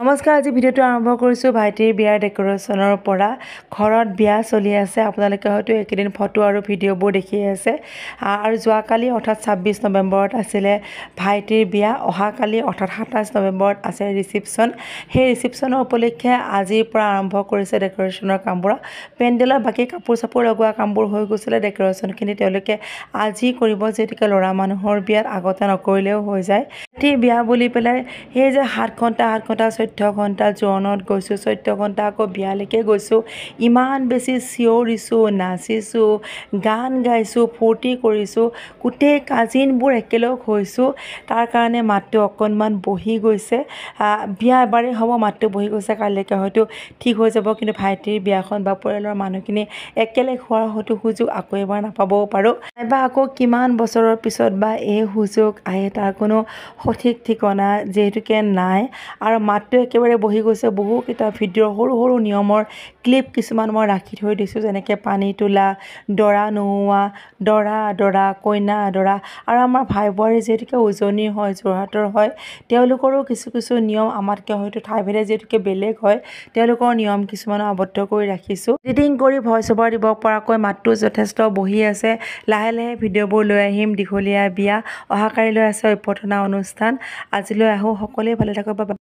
নমস্কাৰ, আজি ভিডিঅ'টো আৰম্ভ কৰিছোঁ ভাইটিৰ বিয়াৰ ডেক'ৰেশ্যনৰ পৰা। ঘৰত বিয়া চলি আছে, আপোনালোকে হয়তো এইকেইদিন ফটো আৰু ভিডিঅ'বোৰ দেখিয়ে আছে। আৰু যোৱাকালি অৰ্থাৎ 26 নৱেম্বৰত আছিলে ভাইটিৰ বিয়া, অহাকালি অৰ্থাৎ 27 নৱেম্বৰত আছে ৰিচিপশ্যন। সেই ৰিচিপশ্যনৰ উপলক্ষে আজিৰ পৰা আৰম্ভ কৰিছে ডেক'ৰেশ্যনৰ কামবোৰ। পেণ্ডেলৰ বাকী কাপোৰ চাপোৰ লগোৱা কামবোৰ হৈ গৈছিলে, ডেক'ৰেশ্যনখিনি তেওঁলোকে আজি কৰিব, যিহেতুকে ল'ৰা মানুহৰ বিয়াত আগতে নকৰিলেও হৈ যায়। ভাইটিৰ বিয়া বুলি পেলাই সেই যে 7 ঘণ্টা 14 ঘণ্টা জোৰোণত গৈছোঁ, 14 ঘণ্টা আকৌ বিয়ালৈকে গৈছোঁ, ইমান বেছি চিঞৰিছোঁ, নাচিছোঁ, গান গাইছোঁ, ফূৰ্তি কৰিছোঁ, গোটেই কাজিনবোৰ একেলগ হৈছোঁ। তাৰ কাৰণে মাতটো অকণমান বহি গৈছে। বিয়া এবাৰেই হ'ব, মাতটো বহি গৈছে, কাইলৈকে হয়তো ঠিক হৈ যাব। কিন্তু ভাইটিৰ বিয়াখন বা পৰিয়ালৰ মানুহখিনি একেলগ হোৱাৰ হয়তো সুযোগ আকৌ এবাৰ নাপাবও পাৰোঁ, নাইবা আকৌ কিমান বছৰৰ পিছত বা এই সুযোগ আহে তাৰ কোনো সঠিক ঠিকনা যিহেতুকে নাই। আৰু মাতটো একেবাৰে বহি গৈছে। বহুকেইটা ভিডিঅ'ৰ সৰু সৰু নিয়মৰ ক্লিপ কিছুমান মই ৰাখি থৈ দিছোঁ, যেনেকৈ পানী তোলা, দৰা নোওৱা, দৰা আদৰা, কইনা আদৰা, আৰু আমাৰ ভাই বোৱাৰী যিহেতুকে উজনিৰ হয়, যোৰহাটৰ হয়, তেওঁলোকৰো কিছু কিছু নিয়ম আমাতকৈ হয়তো ঠাইভেদে যিহেতুকে বেলেগ হয়, তেওঁলোকৰ নিয়ম কিছুমানো আবদ্ধ কৰি ৰাখিছোঁ। এডিটিং কৰি ভইচ অভাৰ দিব পৰাকৈ মাতটো যথেষ্ট বহি আছে। লাহে লাহে ভিডিঅ'বোৰ লৈ আহিম। দীঘলীয়া বিয়া, অহাকালিলৈ আছে অভ্যৰ্থনা অনুষ্ঠান। আজিলৈ আহোঁ, সকলোৱে ভালে থাকক।